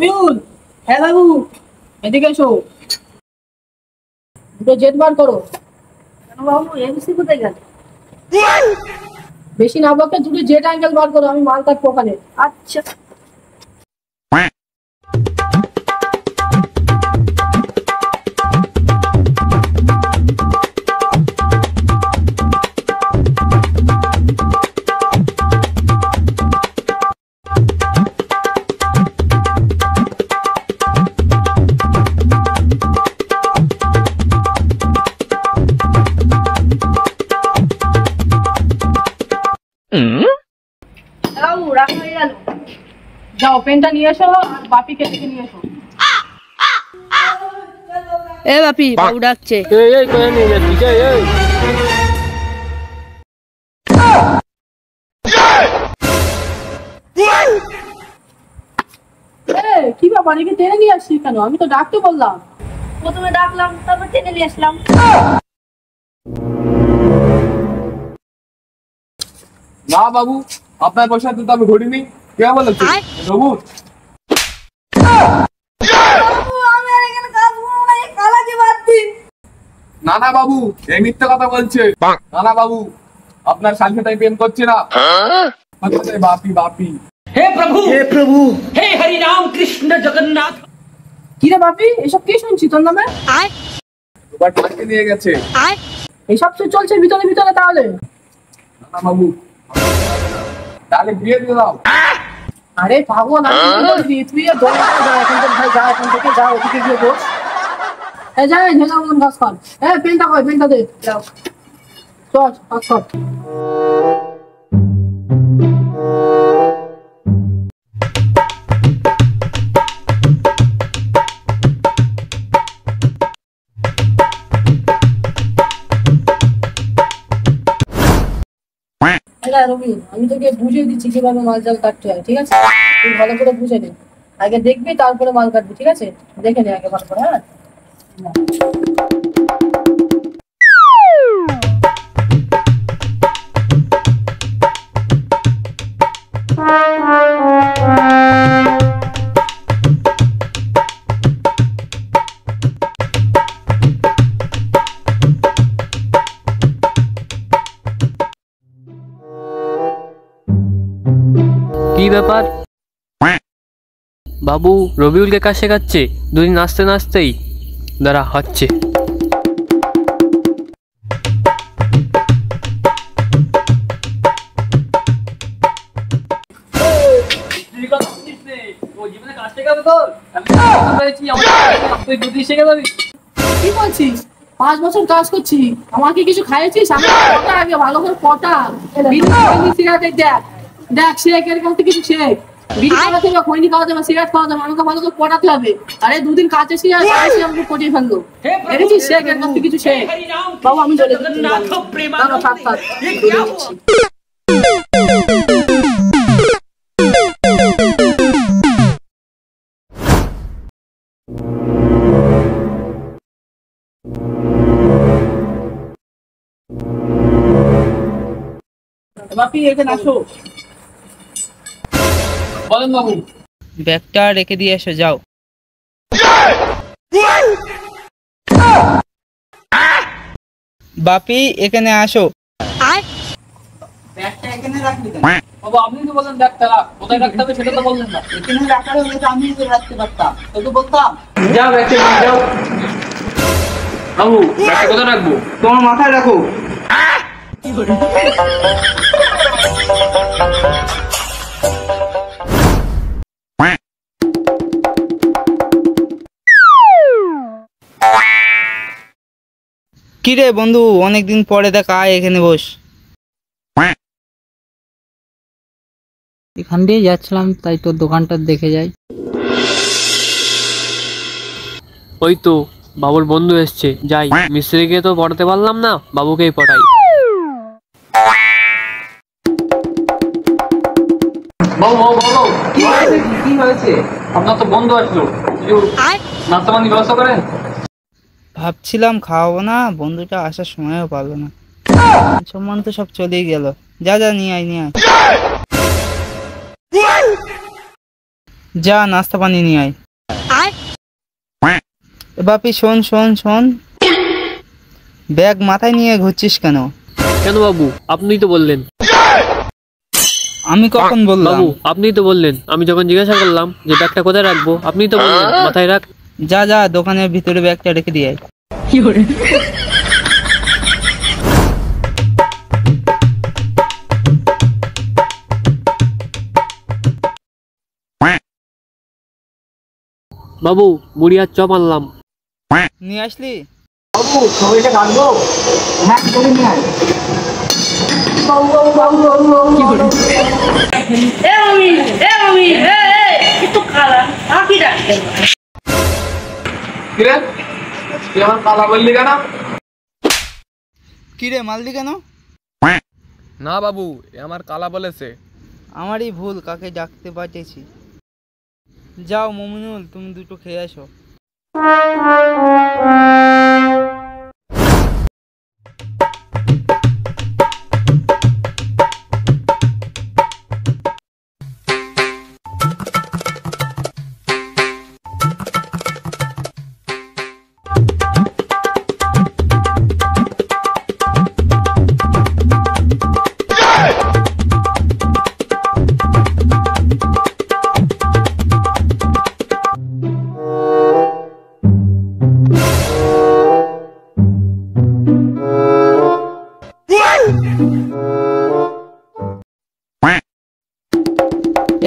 রবিউল, হ্যাঁ বাবু, এদিকে এসো। দুটো জেট বার করো। কেন বাবু, এমসি কোথায় গেল? বেশি না বকে দুটো জেট অ্যাঙ্গেল বার করো, আমি মাল কাটবো ওখানে। আচ্ছা। বাবু রাখা হয়ে গেল। যাও পেনটা নিয়ে এসো আর বাপিকে ডেকে নিয়ে এসো। এ বাপি, বাবু ডাকছে। এই কোথায় নিয়ে যাচ্ছিস? কি ব্যাপার, একে টেনে নিয়ে আসছি কেন? আমি তো ডাকতে বললাম। প্রথমে ডাকলাম, তারপর টেনে নিয়ে আসলাম। না বাবু, আপনার পয়সাতে তো আমি ঘুরিনি। কে বলেছে? বাবু না না বাবু, এই মিথ্যে কথা বলছে। না না বাবু, আপনার সাথে তাই প্রেম করছে না। বাপি বাপি। हे प्रभु हे हरि राम कृष्ण जगन्नाथ। কি রে বাপি, এসব কি শুনছি তোর নামে? এবার টাকে নিয়ে গেছে। এইসব তো চলছে ভিতরে ভিতরে তাহলে? না না বাবু, তাহলে বিয়ে দিয়ে দাও। আরে পাগল, আমি বলছি তুই দৌড়ে যা এখান থেকে, ভাই যা এখান থেকে, যা ওদিকে গিয়ে বস। এই যা ঝেলা মন কাজ কর। পেনটা কই, পেনটা দে। যাও চল কাজ কর। রবি, আমি তোকে বুঝিয়ে দিচ্ছি কিভাবে মাল জাল কাটতে হয়, ঠিক আছে? তুই ভালো করে বুঝে নে, আগে দেখবি তারপরে মাল কাটবি, ঠিক আছে? দেখে নে আগে ভালো করে। হ্যাঁ, কি ব্যাপার বাবু? রবিউলকে কাজ শেখাচ্ছে দুদিন নাচতে নাচতেই। দাঁড়া হচ্ছে। কি বলছিস? 5 বছর কাজ করছি, আমাকে কিছু খাইয়েছিস? আমি কটা আগে ভালো করে কটা সিগারেট দেখ দেখ, শেখ এর কাছ থেকে কিছু শেখ। বিড়ি খাওয়াতে হবে, খৈনি খাওয়াতে হবে, সিগারেট খাওয়াতে হবে, আমাকে ভালো করে পটাতে হবে। আরে দুদিন কাজ এসে আমাকে পটিয়ে ফেললো। দেখেছিস, শেখ এর কাছ থেকে কিছু শেখ। বাবু আমি চলে যাচ্ছি। বাপি এখানে আসো। বলেন বাবু। ব্যাগটা রেখে দিয়ে এসো, যাও। বাপি এখানে আসো। ব্যাগটা এখানে রাখলি কেন? বাবু আপনি তো বললেন ব্যাগটা রাখ, কোথায় রাখতে হবে সেটা তো বললেন না। এখানে রাখার হলে তো আমি রাখতে পারতাম, তো তো বলতাম। যাও ব্যাগটা নিয়ে যাও। বাবু ব্যাগটা কোথায় রাখবো? তোমার মাথায় রাখো। কিরে বন্ধু, অনেকদিন পরে দেখা, আয় এখানে বস। এখান দিয়ে যাচ্ছিলাম, তাই তোর দোকানটা দেখে যাই। ওই তো বাবুর বন্ধু এসছে, যাই। মিস্ত্রিকে তো পড়াতে পারলাম না, বাবুকেই পড়াই। বাবু বাবু বাবু, কি হয়েছে? আপনার তো বন্ধু আসলো, নাস্তা পানি ব্যবস্থা করেন। ভাবছিলাম খাওয়াবো না, বন্ধুটা আসার সময়ও পারলো না। সম্মান তো সব চলেই গেল। যা যা নিয়ে আয়, নিয়ে আয়। যা নাস্তা পানি নিয়ে আয়। এ বাপি শোন শোন শোন, ব্যাগ মাথায় নিয়ে ঘুরছিস কেন? কেন বাবু, আপনিই তো বললেন। আমি কখন বললাম? বাবু আপনিই তো বললেন, আমি যখন জিজ্ঞাসা করলাম যে ব্যাগটা কোথায় রাখবো, আপনিই তো বললেন মাথায় রাখ। যা যা দোকানের ভিতরে ব্যাগটা রেখে দিয়ে আয়। বাবু মুড়ি আর চপ আনলাম। নিয়ে আসলি? বাবু সবাইকে ডাকবো? হ্যাঁ করে নিয়ে আয়। একটু খালা কি ডাকলেন? কিরে তুই আমার কালা বললি কেন? কিরে মালদি কেন? না বাবু, এ আমার কালা বলেছে। আমারই ভুল, কাকে ডাকতে পাঠিয়েছি। যাও মমিনুল, তুমি দুটো খেয়ে আসো।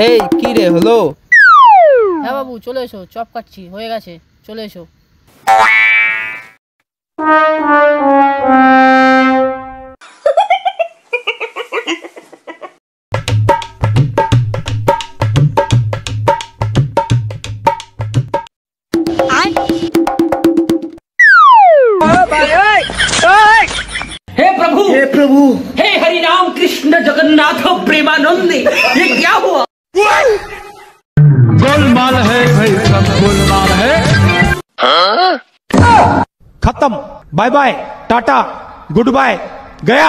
এই কি রে হলো? হ্যাঁ বাবু চলে এসো, চপ কাটছি, হয়ে গেছে, চলে এসো। हे प्रभु, हे हरि राम कृष्ण जगन्नाथ प्रेमानंद, ये क्या हुआ? गोलमाल है भाई, सब गोलमाल है। खत्म, bye bye, tata, good bye, गया।